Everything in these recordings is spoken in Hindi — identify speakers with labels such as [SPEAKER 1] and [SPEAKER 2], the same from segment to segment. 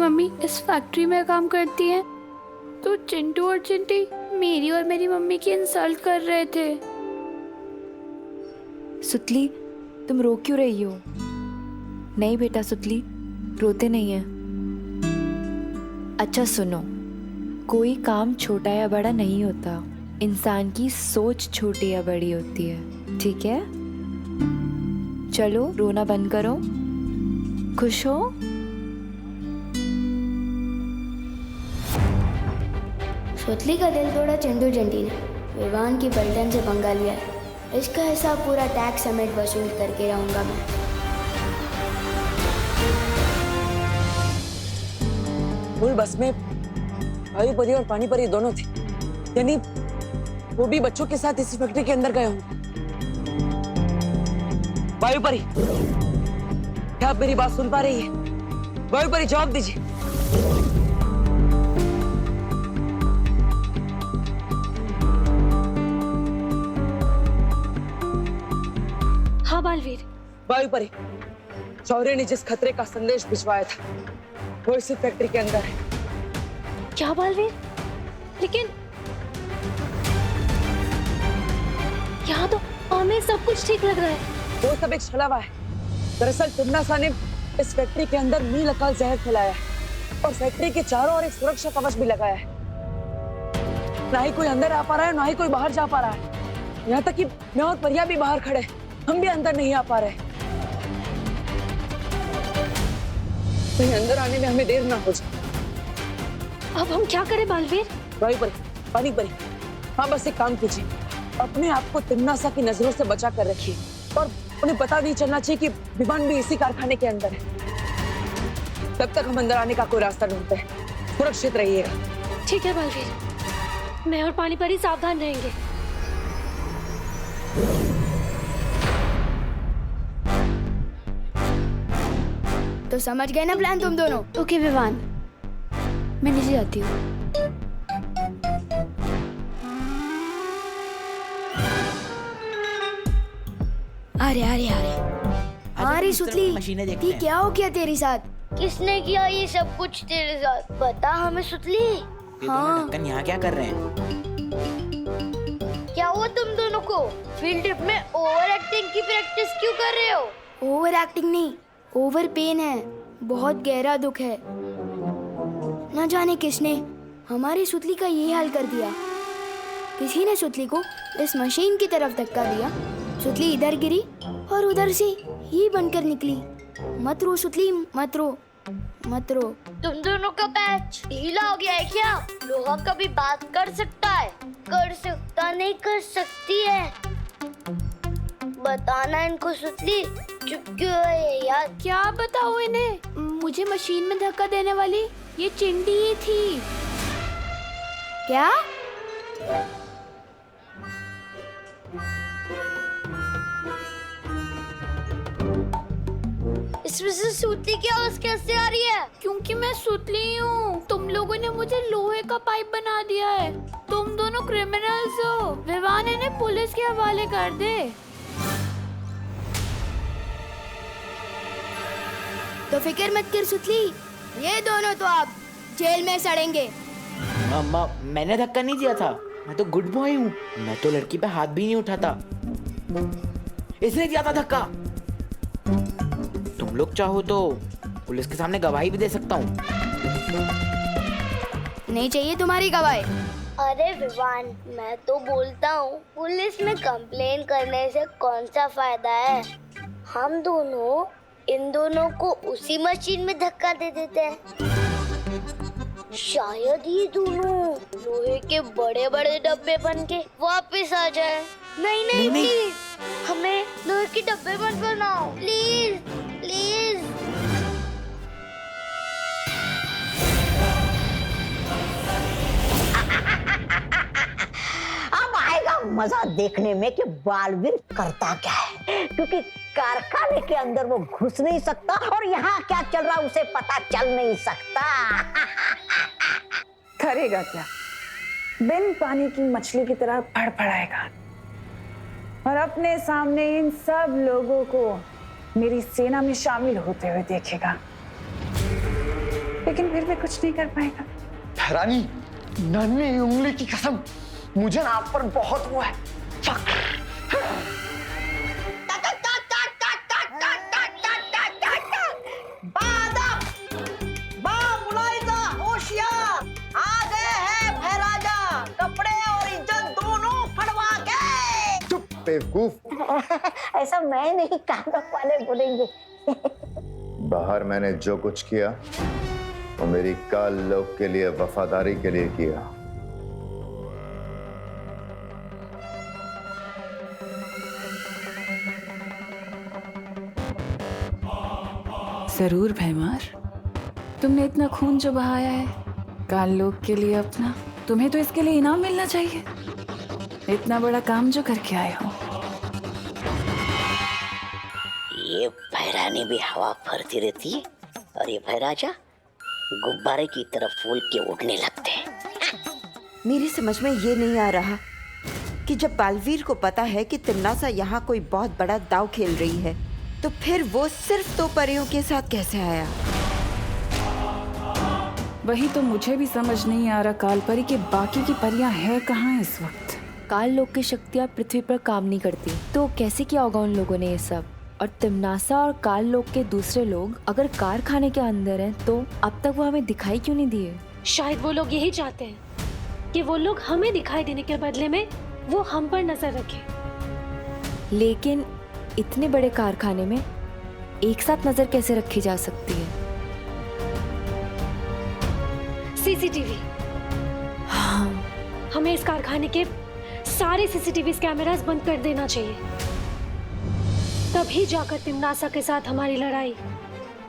[SPEAKER 1] मम्मी इस फैक्ट्री में काम करती है, तो चिंटू और चिंटी मेरी और मेरी मम्मी की इंसल्ट कर रहे थे।
[SPEAKER 2] सुतली, तुम रो क्यों रही हो? नहीं बेटा सुतली, रोते नहीं है। अच्छा सुनो, कोई काम छोटा या बड़ा नहीं होता, इंसान की सोच छोटी या बड़ी होती है, ठीक है? चलो रोना बंद करो, खुश हो?
[SPEAKER 3] सुतली का दिल तोड़ा चिंटू चिंटी ने। विवान की पलटन से पंगा लिया है। इसका हिसाब पूरा टैक्स समेत वसूल करके रहूंगा मैं।
[SPEAKER 4] फुल बस में भाई परी और पानी परी दोनों थे, यानी वो भी बच्चों के साथ इसी फैक्ट्री के अंदर गए होंगे। वायु परी, क्या आप मेरी बात सुन पा रही है? वायु परी जवाब दीजिए।
[SPEAKER 5] हाँ बालवीर।
[SPEAKER 4] वायु परी, शौर्य ने जिस खतरे का संदेश भिजवाया था वो इसी फैक्ट्री के अंदर है।
[SPEAKER 5] क्या बालवीर? लेकिन यहाँ तो हमें सब कुछ ठीक लग रहा है।
[SPEAKER 4] वो सब एक छलावा है। दरअसल टिमनासा ने इस फैक्ट्री के अंदर नील अकाल जहर फैलाया है और फैक्ट्री के चारों ओर एक सुरक्षा कवच भी लगाया है। ना ही कोई अंदर आ पा रहा है, ना ही कोई बाहर जा पा रहा है। यहाँ तक कि मैं और परिया भी बाहर खड़े, हम भी अंदर नहीं आ पा रहे। कहीं अंदर आने में हमें देर ना हो जाए।
[SPEAKER 5] अब हम क्या करें बालवीर?
[SPEAKER 4] वायु परी, पानी परी, हाँ बस एक काम कीजिए, अपने आप को तिम्नासा की नजरों से बचा कर रखिए और उन्हें पता नहीं चलना चाहिए कि विमान भी इसी कारखाने के अंदर है। तब तक हम अंदर आने का कोई रास्ता ढूंढते हैं। सुरक्षित रहिएगा।
[SPEAKER 5] ठीक है बालवीर, मैं और पानी परी सावधान रहेंगे।
[SPEAKER 3] तो समझ गए ना प्लान तुम दोनों?
[SPEAKER 1] ओके विवान, मैं नीचे जाती हूँ।
[SPEAKER 3] अरे अरे अरे अरे सुतली, ये क्या हो गया तेरे साथ?
[SPEAKER 6] किसने किया ये सब कुछ तेरे साथ? बता हमें सुतली।
[SPEAKER 3] हाँ,
[SPEAKER 7] ढक्कन यहाँ क्या कर रहे हैं?
[SPEAKER 6] क्या हुआ तुम दोनों को? फील्ड ट्रिप में ओवर एक्टिंग की प्रैक्टिस क्यों कर रहे हो?
[SPEAKER 3] ओवर एक्टिंग नहीं, ओवर पेन है। बहुत गहरा दुख है। न जाने किसने हमारी सुतली का ये हाल कर दिया। किसी ने सुतली को इस मशीन की तरफ धक्का दिया। सुतली इधर गिरी और उधर से ही बनकर निकली। मत रो सुतली, मत रो, मत रो।
[SPEAKER 6] तुम दोनों का पैच ढीला हो गया है क्या? लोहा कभी बात कर सकता है? कर सकता नहीं, कर सकती है। बताना इनको सुतली, चुप क्यों है यार?
[SPEAKER 1] क्या बताओ इन्हें? मुझे मशीन में धक्का देने वाली ये चिंटी ही थी।
[SPEAKER 3] क्या?
[SPEAKER 6] इसमें से सुतली की आवाज कैसे आ रही है?
[SPEAKER 1] क्योंकि मैं सुतली हूँ। तुम लोगों ने मुझे लोहे का पाइप बना दिया है। तुम दोनों क्रिमिनल्स हो। विवान इन्हें पुलिस के हवाले कर दे।
[SPEAKER 3] तो फिक्र मत कर सुतली, ये दोनों तो आप जेल में सड़ेंगे।
[SPEAKER 7] मैंने धक्का नहीं दिया था, मैं तो गुड बॉय हूँ। मैं तो लड़की पे हाथ भी नहीं उठाता, इसने दिया था धक्का। तुम लोग चाहो तो पुलिस के सामने गवाही भी दे सकता हूँ।
[SPEAKER 3] नहीं चाहिए तुम्हारी गवाही।
[SPEAKER 6] अरे विवान, मैं तो बोलता हूँ पुलिस में कंप्लेन करने से कौन सा फायदा है? हम दोनों इन दोनों को उसी मशीन में धक्का दे देते हैं। शायद ये दोनों लोहे के बड़े बड़े डब्बे बन के वापस आ जाए। नहीं नहीं प्लीज, हमें लोहे के डब्बे मत बनाओ प्लीज प्लीज।
[SPEAKER 8] अब आएगा मजा देखने में कि बालवीर करता क्या है, क्योंकि कारखाने के अंदर वो घुस नहीं सकता और यहाँ क्या चल रहा उसे पता चल नहीं सकता।
[SPEAKER 9] करेगा क्या? बिन पानी की मछली की तरह फड़फड़ाएगा और अपने सामने इन सब लोगों को मेरी सेना में शामिल होते हुए देखेगा। लेकिन फिर भी कुछ नहीं कर पाएगा।
[SPEAKER 10] रानी, नन्ही उंगली की कसम, मुझे ना आप पर बहुत वो है फक्र।
[SPEAKER 8] बेवकूफ। ऐसा मैं नहीं, कानक वाले बोलेंगे।
[SPEAKER 11] बाहर मैंने जो कुछ किया वो मेरी काल लोक के लिए, वफादारी के लिए किया।
[SPEAKER 9] जरूर भैमार, तुमने इतना खून जो बहाया है काल लोक के लिए अपना, तुम्हें तो इसके लिए इनाम मिलना चाहिए। इतना बड़ा काम जो करके आए हो।
[SPEAKER 8] ये भैरानी भी हवा भरती रहती है और ये भैराजा गुब्बारे की तरफ फूल के उड़ने लगते हैं।
[SPEAKER 12] मेरी समझ में ये नहीं आ रहा कि जब बालवीर को पता है कि तिम्नासा यहाँ कोई बहुत बड़ा दांव खेल रही है, तो फिर वो सिर्फ 2 परियों के साथ कैसे आया।
[SPEAKER 9] वही तो मुझे भी समझ नहीं आ रहा काल परी के बाकी की परियां हैं कहाँ इस वक्त।
[SPEAKER 2] काल लोक की शक्तियाँ पृथ्वी पर काम नहीं करती, तो कैसे किया होगा उन लोगों ने ये सब। और तिम्नासा और काल लोक के दूसरे लोग अगर कारखाने के अंदर हैं, तो अब तक वो हमें दिखाई क्यों नहीं दिए।
[SPEAKER 5] शायद वो लोग यही चाहते हैं कि वो लोग हमें दिखाई देने के बदले में वो हम पर नजर रखें।
[SPEAKER 2] लेकिन इतने बड़े कारखाने में एक साथ नजर कैसे रखी जा सकती है।
[SPEAKER 5] सीसीटीवी।
[SPEAKER 2] हाँ,
[SPEAKER 5] हमें इस कारखाने के सारे सीसीटीवी कैमरास बंद कर देना चाहिए। तभी जाकर तिम्नासा के साथ हमारी लड़ाई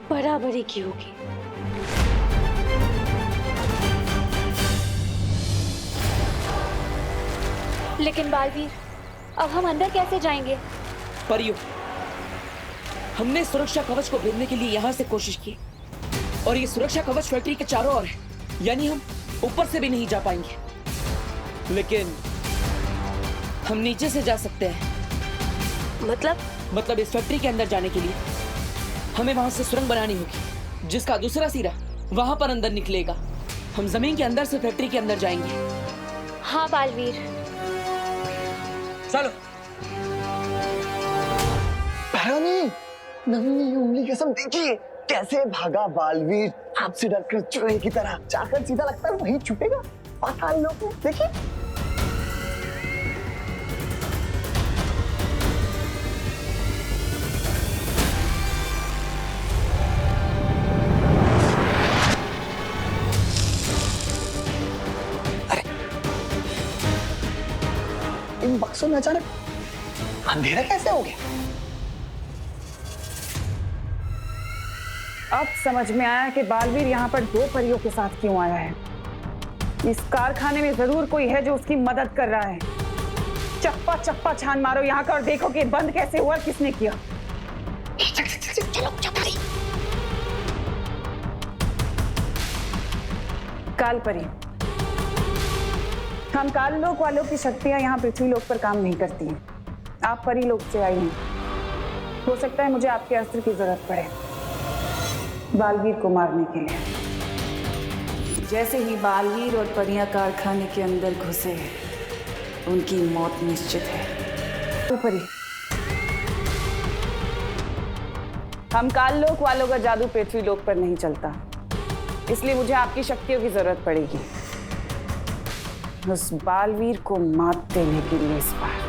[SPEAKER 5] बराबरी की होगी।
[SPEAKER 1] लेकिन बालवीर, अब हम अंदर कैसे जाएंगे?
[SPEAKER 4] परियों, हमने सुरक्षा कवच को भेजने के लिए यहाँ से कोशिश की, और ये सुरक्षा कवच फैक्ट्री के चारों ओर है, यानी हम ऊपर से भी नहीं जा पाएंगे। लेकिन हम नीचे से जा सकते हैं। मतलब इस फैक्ट्री के अंदर जाने के लिए हमें वहां से सुरंग बनानी होगी, जिसका दूसरा सिरा वहां पर अंदर निकलेगा। हम जमीन के अंदर से फैक्ट्री के अंदर जाएंगे।
[SPEAKER 1] हाँ बालवीर,
[SPEAKER 4] चलो।
[SPEAKER 10] भैरानी, नन्ही उंगली कसम, देखिए कैसे भागा बालवीर, आपसे डरकर चूहे की तरह। जाकर सीधा लगता है वहीं छुपेगा पाताल लोक में। देखिए इन बक्सों में अचानक अंधेरा कैसे हो गया?
[SPEAKER 9] अब समझ में आया कि बालवीर यहाँ पर 2 परियों के साथ क्यों आया है। इस कारखाने में जरूर कोई है जो उसकी मदद कर रहा है। चप्पा चप्पा छान मारो यहाँ का और देखो कि बंद कैसे हुआ, किसने किया। काल परी, हम काल लोक वालों की शक्तियां यहाँ पृथ्वी लोक पर काम नहीं करती हैं। आप परी लोक से आई हैं। हो सकता है मुझे आपके अस्त्र की जरूरत पड़े बालवीर को मारने के लिए। जैसे ही बालवीर और परियां कारखाने के अंदर घुसे, उनकी मौत निश्चित है। तो परी, हम काल लोक वालों का जादू पृथ्वी लोक पर नहीं चलता, इसलिए मुझे आपकी शक्तियों की जरूरत पड़ेगी उस बालवीर को मात देने के लिए इस बार।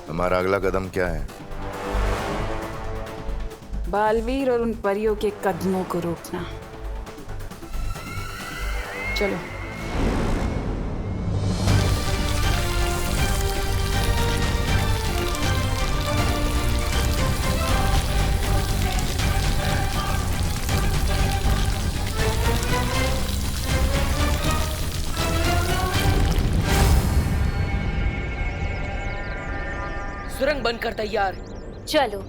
[SPEAKER 11] हमारा अगला कदम क्या है?
[SPEAKER 9] बालवीर और उन परियों के कदमों को रोकना। चलो।
[SPEAKER 4] सुरंग बनकर तैयार।
[SPEAKER 13] चलो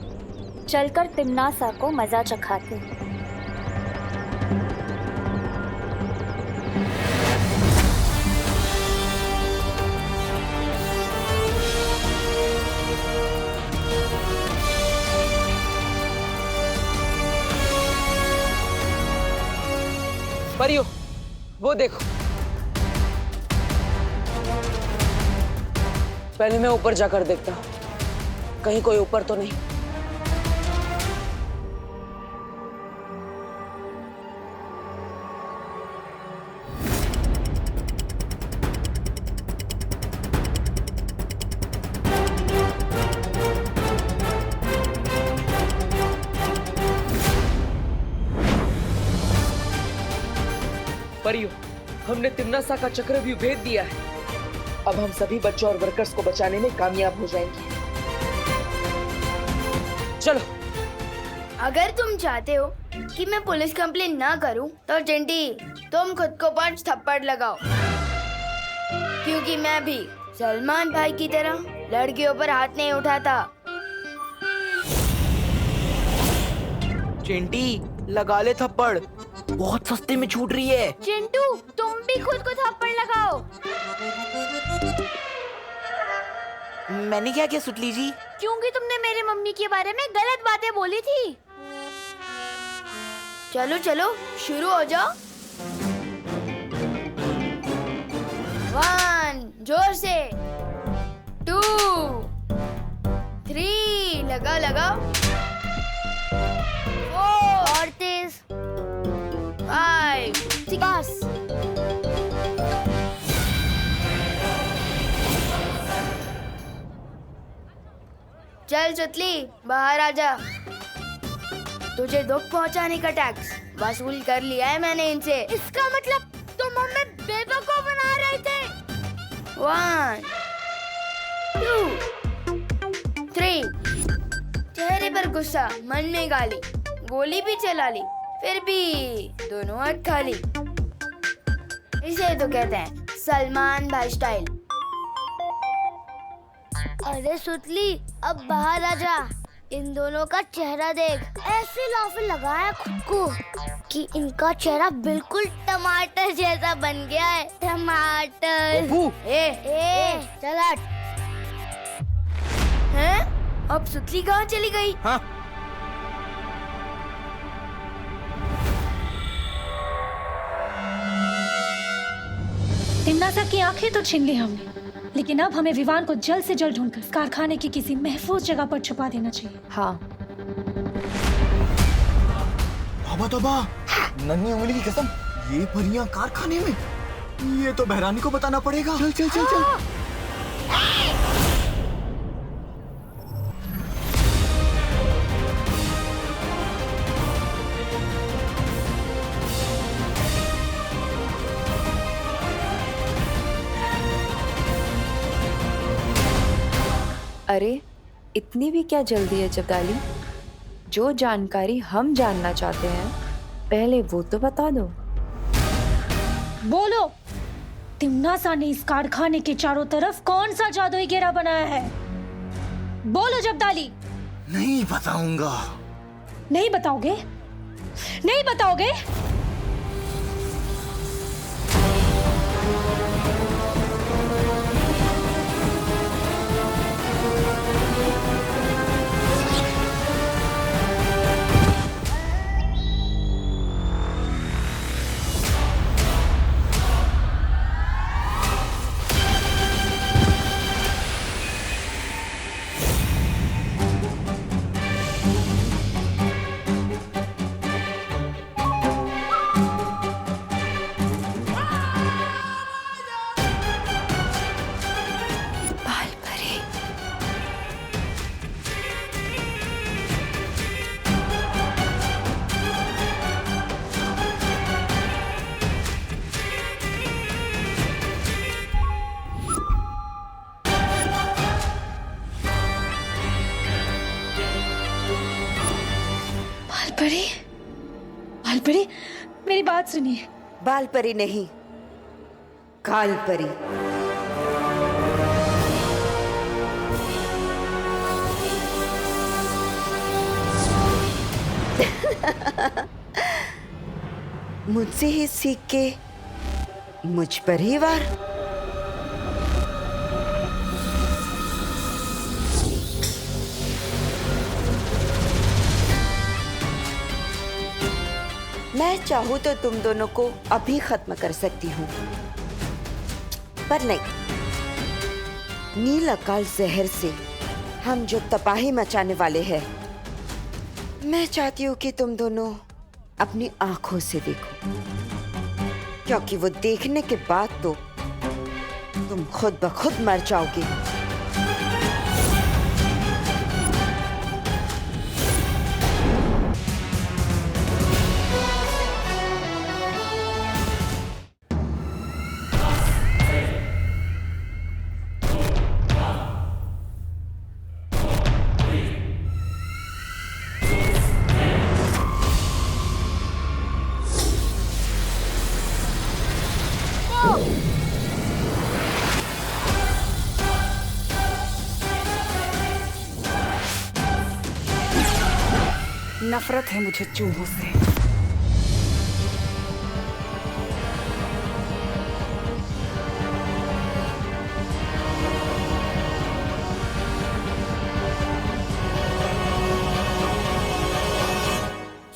[SPEAKER 13] चलकर तिम्नासा को मजा चखाते हैं।
[SPEAKER 4] परियो, वो देखो। पहले मैं ऊपर जाकर देखता हूँ, कहीं कोई ऊपर तो नहीं। परियो, हमने तिम्नासा का चक्रव्यूह भेद दिया है। अब हम सभी बच्चों और वर्कर्स को बचाने में कामयाब हो जाएंगे। चलो।
[SPEAKER 3] अगर तुम चाहते हो कि मैं पुलिस कंप्लेन ना करूं, तो चिंटी तुम खुद को 5 थप्पड़ लगाओ, क्योंकि मैं भी सलमान भाई की तरह लड़कियों पर हाथ नहीं उठाता।
[SPEAKER 7] चिंटी लगा ले थप्पड़, बहुत सस्ते में छूट रही है।
[SPEAKER 1] चिंटू तुम भी खुद को थप्पड़ लगाओ।
[SPEAKER 7] मैंने क्या किया सुतली जी?
[SPEAKER 1] क्योंकि तुमने मेरे मम्मी के बारे में गलत बातें बोली थी।
[SPEAKER 3] चलो चलो शुरू हो जाओ। 1 जोर से, 2 3 लगाओ लगाओ, 4
[SPEAKER 6] और तेज,
[SPEAKER 3] 5
[SPEAKER 6] बस।
[SPEAKER 3] चल सुतली बाहर आ जा। तुझे दुख पहुंचाने का टैक्स वसूल कर लिया है मैंने इनसे।
[SPEAKER 1] इसका मतलब तुम हमें बेवकूफ बना रहे थे।
[SPEAKER 3] 1 2 3। चेहरे पर गुस्सा, मन में गाली, गोली भी चला ली, फिर भी दोनों हाथ खाली। इसे तो कहते हैं सलमान भाई स्टाइल।
[SPEAKER 6] अरे सुतली, अब बाहर आ जा। इन दोनों का चेहरा देख, ऐसे लाफे लगाया खुद को कि इनका चेहरा बिल्कुल टमाटर जैसा बन गया है। टमाटर।
[SPEAKER 3] ए
[SPEAKER 6] चल हट।
[SPEAKER 3] हैं? अब सुतली कहाँ चली गई?
[SPEAKER 7] हाँ।
[SPEAKER 5] तिम्नासा की आंखें तो छीन ली हमने, लेकिन अब हमें विवान को जल्द से जल्द ढूंढकर इस कारखाने की किसी महफूज जगह पर छुपा देना चाहिए।
[SPEAKER 2] हाँ।
[SPEAKER 10] तौबा तौबा, नन्ही उंगली की कसम, ये परियां कारखाने में? ये तो बहरानी को बताना पड़ेगा। चल चल चल चल।
[SPEAKER 2] अरे इतनी भी क्या जल्दी है जब्दाली? जो जानकारी हम जानना चाहते हैं पहले वो तो बता दो।
[SPEAKER 5] बोलो, तिम्नासा ने इस कारखाने के चारों तरफ कौन सा जादुई घेरा बनाया है? बोलो जब्दाली।
[SPEAKER 10] नहीं बताऊंगा।
[SPEAKER 5] नहीं बताओगे? नहीं बताओगे? बालपरी, बालपरी, मेरी बात सुनिए।
[SPEAKER 12] बालपरी नहीं, कालपरी। मुझसे ही सीख के मुझ पर ही वार। मैं चाहूं तो तुम दोनों को अभी खत्म कर सकती हूँ, पर नहीं। नील अकाल जहर से हम जो तबाही मचाने वाले हैं, मैं चाहती हूँ कि तुम दोनों अपनी आंखों से देखो, क्योंकि वो देखने के बाद तो तुम खुद ब खुद मर जाओगे।
[SPEAKER 9] नफरत है मुझे चूहों से।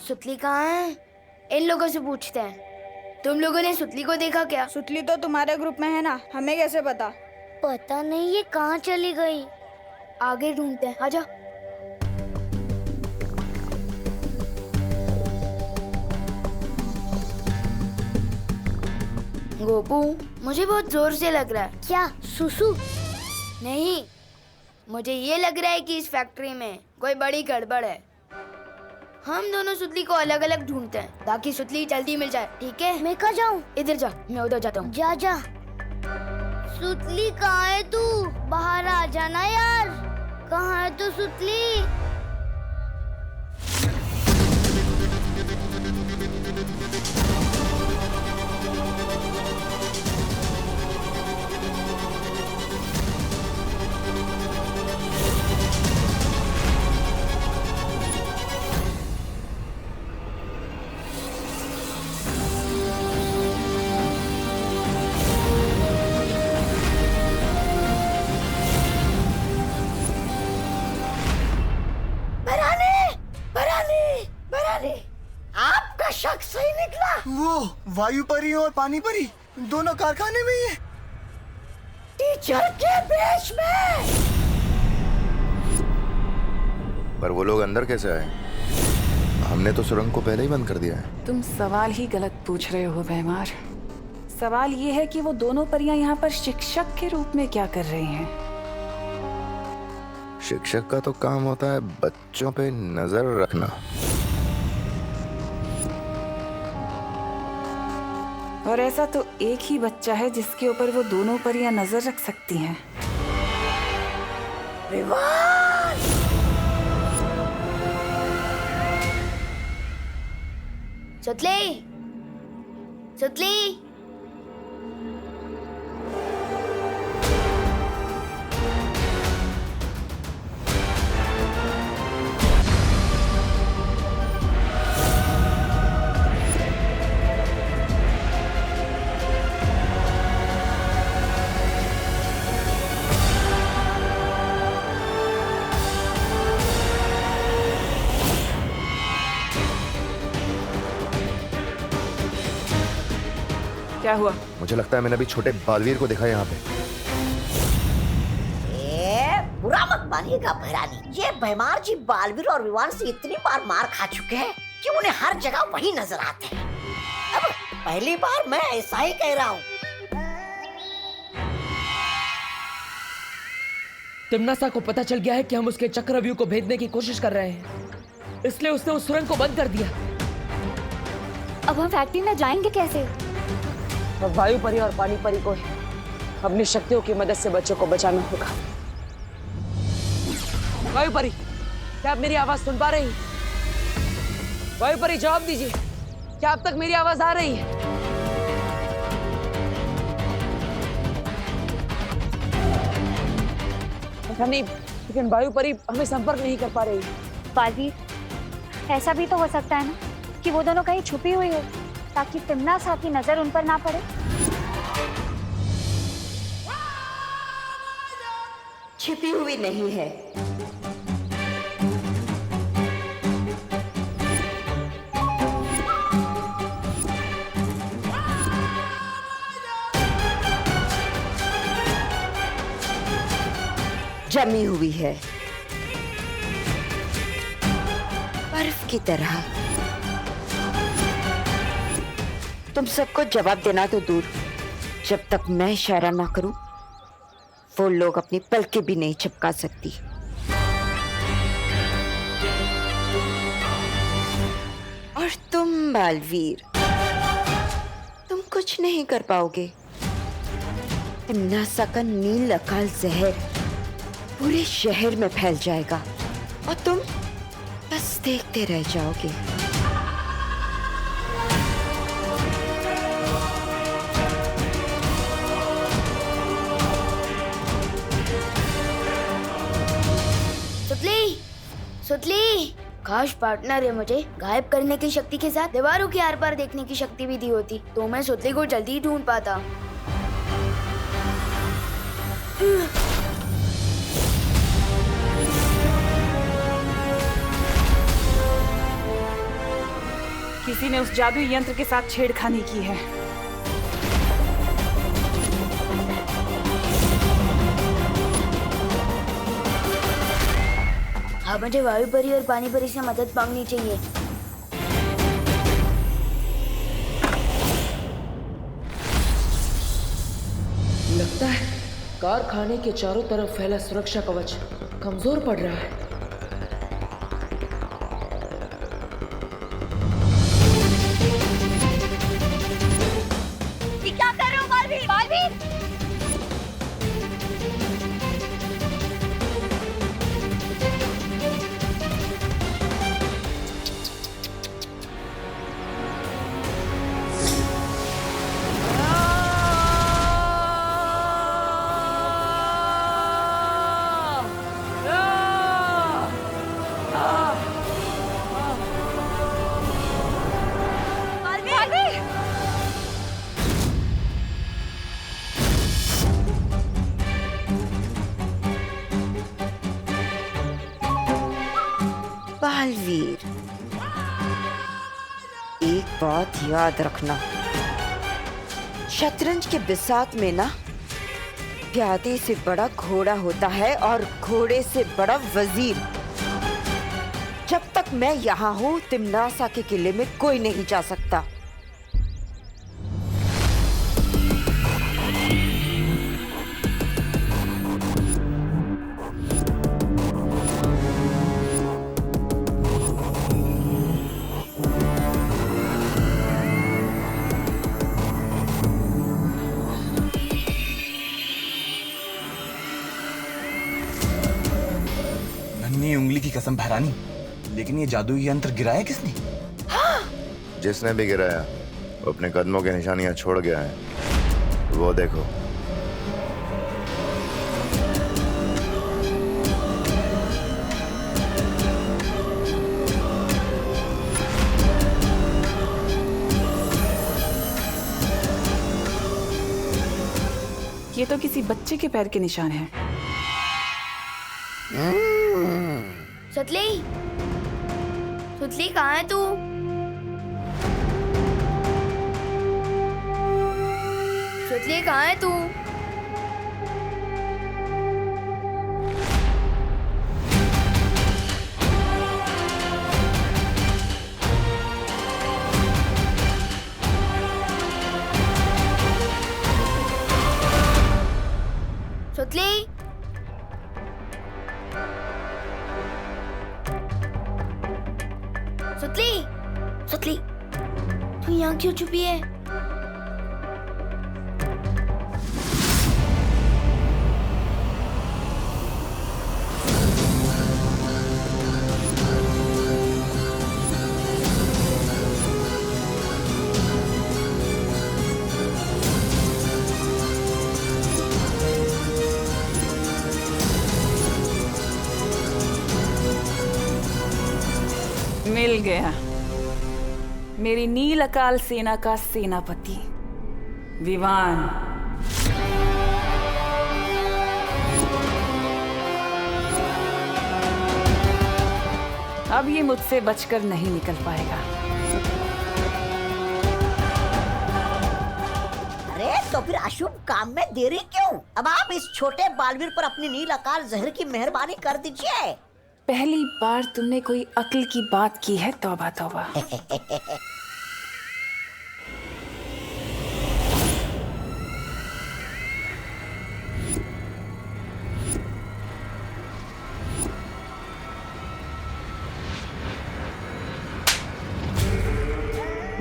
[SPEAKER 3] सुतली कहाँ है? इन लोगों से पूछते हैं। तुम लोगों ने सुतली को देखा क्या?
[SPEAKER 14] सुतली तो तुम्हारे ग्रुप में है ना, हमें कैसे पता?
[SPEAKER 6] पता नहीं ये कहाँ चली गई।
[SPEAKER 3] आगे ढूंढते हैं, आजा। गोपू, मुझे बहुत जोर से लग रहा है।
[SPEAKER 6] क्या सुसु?
[SPEAKER 3] नहीं, मुझे ये लग रहा है कि इस फैक्ट्री में कोई बड़ी गड़बड़ है। हम दोनों सुतली को अलग अलग ढूंढते हैं ताकि सुतली जल्दी मिल जाए, ठीक है?
[SPEAKER 6] मैं कहाँ जाऊँ?
[SPEAKER 3] इधर जा, मैं उधर जाता हूँ।
[SPEAKER 6] जा जा। सुतली कहाँ है तू? बाहर आ जाना यार। कहाँ है तू सुतली?
[SPEAKER 8] आपका शक सही निकला।
[SPEAKER 10] वो वायु परी और पानी परी दोनों कारखाने में ही है।
[SPEAKER 8] टीचर के बेश में।
[SPEAKER 11] पर वो लोग अंदर कैसे आए? हमने तो सुरंग को पहले ही बंद कर दिया है।
[SPEAKER 9] तुम सवाल ही गलत पूछ रहे हो बेमार। सवाल ये है कि वो दोनों परियां यहाँ पर शिक्षक के रूप में क्या कर रही हैं?
[SPEAKER 11] शिक्षक का तो काम होता है बच्चों पे नजर रखना।
[SPEAKER 9] और ऐसा तो एक ही बच्चा है जिसके ऊपर वो दोनों परियां नजर रख सकती हैं।
[SPEAKER 8] विवान!
[SPEAKER 3] सुतली, सुतली।
[SPEAKER 9] क्या हुआ?
[SPEAKER 11] मुझे लगता है मैंने अभी छोटे बालवीर को देखा यहाँ पे।
[SPEAKER 8] बुरा मत मानिएगा भैरानी। ये बेमार जी बालवीर और विवान से इतनी बार मार खा चुके हैं कि उन्हें हर जगह वही नजर आते हैं। अब पहली बार मैं ऐसा ही कह रहा हूँ।
[SPEAKER 4] तिम्नासा को पता चल गया है कि हम उसके चक्रव्यूह को भेदने की कोशिश कर रहे हैं, इसलिए उसने उस सुरंग को बंद कर दिया।
[SPEAKER 13] अब हम फैक्ट्री में जाएंगे कैसे?
[SPEAKER 4] और वायु परी और पानी परी को अपनी शक्तियों की मदद से बच्चों को बचाना होगा। वायु परी, क्या आप मेरी आवाज सुन पा रही हैं? वायु परी जवाब दीजिए, क्या अब तक मेरी आवाज आ रही है? पता नहीं, लेकिन वायु परी हमें संपर्क नहीं कर पा रही।
[SPEAKER 13] बालवीर, ऐसा भी तो हो सकता है ना कि वो दोनों कहीं छुपी हुई हो, ताकि तिम्नासा की नजर उन पर ना पड़े।
[SPEAKER 12] छिपी हुई नहीं है। जमी हुई है, बर्फ की तरह। तुम सबको जवाब देना तो दूर, जब तक मैं इशारा ना करूं वो लोग अपनी पलकें भी नहीं झपका सकती। और तुम बालवीर, तुम कुछ नहीं कर पाओगे। तिम्नासा का नील अकाल जहर पूरे शहर में फैल जाएगा और तुम बस देखते रह जाओगे।
[SPEAKER 3] सुतली, सुतली, काश पार्टनर है मुझे गायब करने की शक्ति के साथ दीवारों के आर पार देखने की शक्ति भी दी होती, तो मैं सुतली को जल्दी ही ढूंढ पाता।
[SPEAKER 9] किसी ने उस जादुई यंत्र के साथ छेड़खानी की है।
[SPEAKER 3] अब मुझे वायु परी और पानी परी से मदद मांगनी चाहिए।
[SPEAKER 4] लगता है कारखाने के चारों तरफ फैला सुरक्षा कवच कमजोर पड़ रहा है।
[SPEAKER 6] क्या कर रहे हो बालवीर? बालवीर!
[SPEAKER 12] बालवीर, एक बात याद रखना, शतरंज के बिसात में ना प्यादे से बड़ा घोड़ा होता है और घोड़े से बड़ा वजीर। जब तक मैं यहाँ हूँ तिम्नासा के किले में कोई नहीं जा सकता।
[SPEAKER 15] नन्ही उंगली की कसम भैरानी, लेकिन ये जादुई यंत्र गिराया किसने?
[SPEAKER 11] जिसने भी गिराया वो अपने कदमों की निशानियां छोड़ गया है। वो देखो।
[SPEAKER 9] ये तो किसी बच्चे के पैर के निशान हैं।
[SPEAKER 3] सुतली, सुतली कहाँ है तू? सुतली कहाँ है तू? सुतली, सुतली, सुतली, तू यहाँ क्यों छुपी है?
[SPEAKER 16] मिल गया मेरी नील अकाल सेना का सेनापति विवान। अब ये मुझसे बचकर नहीं निकल पाएगा।
[SPEAKER 8] अरे तो फिर अशुभ काम में देरी क्यों? अब आप इस छोटे बालवीर पर अपनी नील अकाल जहर की मेहरबानी कर दीजिए।
[SPEAKER 16] पहली बार तुमने कोई अक्ल की बात की है, तौबा तौबा।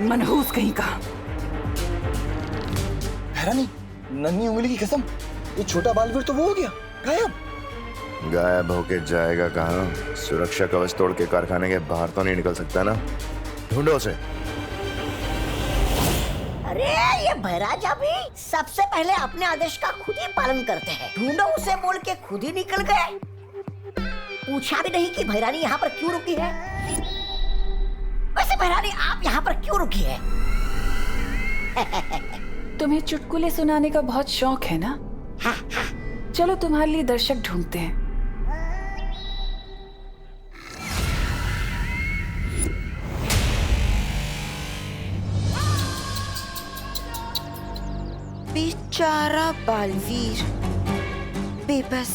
[SPEAKER 16] मनहूस कहीं का।
[SPEAKER 10] हैरानी, नन्ही उंगली की कसम, ये छोटा बालवीर तो वो हो गया गायब।
[SPEAKER 11] गायब होके जाएगा कहाँ? सुरक्षा कवच तोड़ के कारखाने के बाहर तो नहीं निकल सकता ना। ढूंढो उसे।
[SPEAKER 8] अरे ये भैराजा भी सबसे पहले अपने आदेश का खुद ही पालन करते हैं। ढूंढो उसे बोल के खुद ही निकल गए। पूछा भी नहीं कि भैरानी यहाँ पर क्यों रुकी है। वैसे भैरानी आप यहाँ पर क्यों रुकी है?
[SPEAKER 16] तुम्हें चुटकुले सुनाने का बहुत शौक है ना? चलो तुम्हारे लिए दर्शक ढूंढते हैं।
[SPEAKER 12] बेचारा बालवीर, बेबस,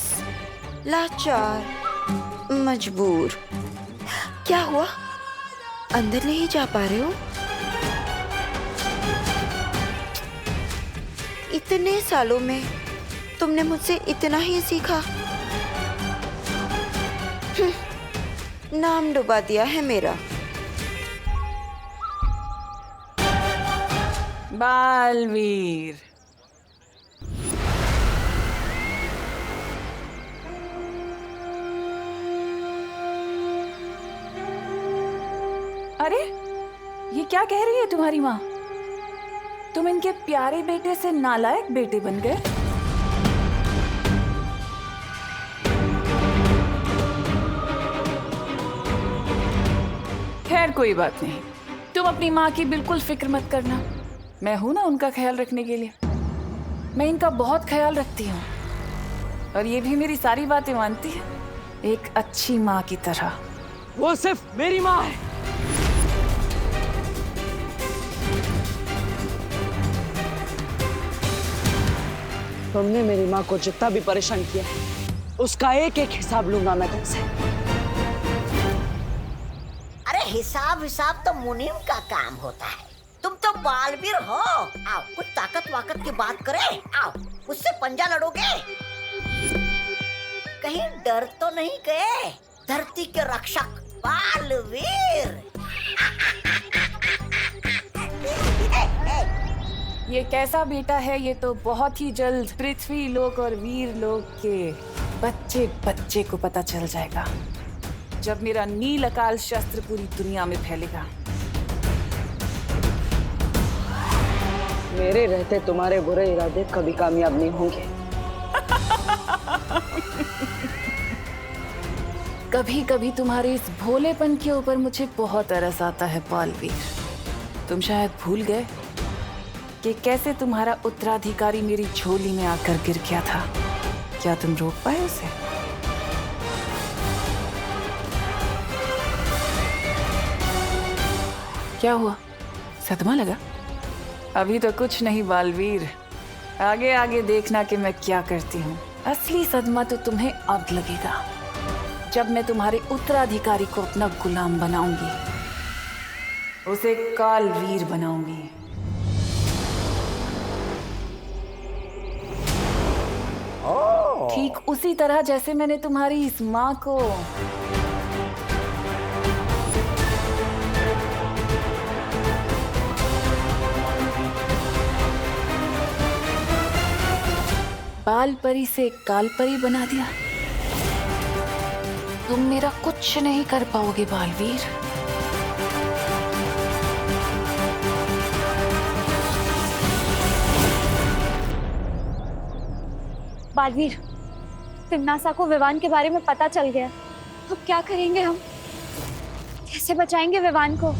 [SPEAKER 12] लाचार, मजबूर। क्या हुआ? अंदर नहीं जा पा रहे हो? इतने सालों में तुमने मुझसे इतना ही सीखा। नाम डुबा दिया है मेरा।
[SPEAKER 16] बालवीर, अरे ये क्या कह रही है तुम्हारी माँ? तुम इनके प्यारे बेटे से नालायक बेटे बन गए। खैर कोई बात नहीं, तुम अपनी माँ की बिल्कुल फिक्र मत करना। मैं हूं ना उनका ख्याल रखने के लिए। मैं इनका बहुत ख्याल रखती हूँ और ये भी मेरी सारी बातें मानती है, एक अच्छी माँ की तरह।
[SPEAKER 4] वो सिर्फ मेरी माँ है। तुमने मेरी माँ को जितना भी परेशान किया उसका एक एक हिसाब लूंगा मैं तुमसे।
[SPEAKER 8] अरे हिसाब तो मुनीम का काम होता है। तुम तो बालवीर हो। आओ कुछ ताकत वाकत की बात करें। आओ मुझसे पंजा लड़ोगे? कहीं डर तो नहीं गए? धरती के रक्षक बालवीर।
[SPEAKER 16] ये कैसा बेटा है ये तो बहुत ही जल्द पृथ्वी लोक और वीर लोक के बच्चे बच्चे को पता चल जाएगा, जब मेरा नील अकाल शस्त्र पूरी दुनिया में फैलेगा।
[SPEAKER 4] मेरे रहते तुम्हारे बुरे इरादे कभी कामयाब नहीं होंगे।
[SPEAKER 16] कभी कभी तुम्हारे इस भोलेपन के ऊपर मुझे बहुत तरस आता है बालवीर। तुम शायद भूल गए कि कैसे तुम्हारा उत्तराधिकारी मेरी झोली में आकर गिर गया था। क्या तुम रोक पाए उसे? क्या हुआ? सदमा लगा? अभी तो कुछ नहीं बालवीर, आगे आगे देखना कि मैं क्या करती हूँ। असली सदमा तो तुम्हें अब लगेगा, जब मैं तुम्हारे उत्तराधिकारी को अपना गुलाम बनाऊंगी, उसे कालवीर बनाऊंगी। ठीक उसी तरह जैसे मैंने तुम्हारी इस माँ को बाल परी से काल परी बना दिया। तुम मेरा कुछ नहीं कर पाओगे बालवीर।
[SPEAKER 13] बालवीर, तिम्नासा को विवान के बारे में पता चल गया। अब क्या करेंगे हम? कैसे बचाएंगे विवान को?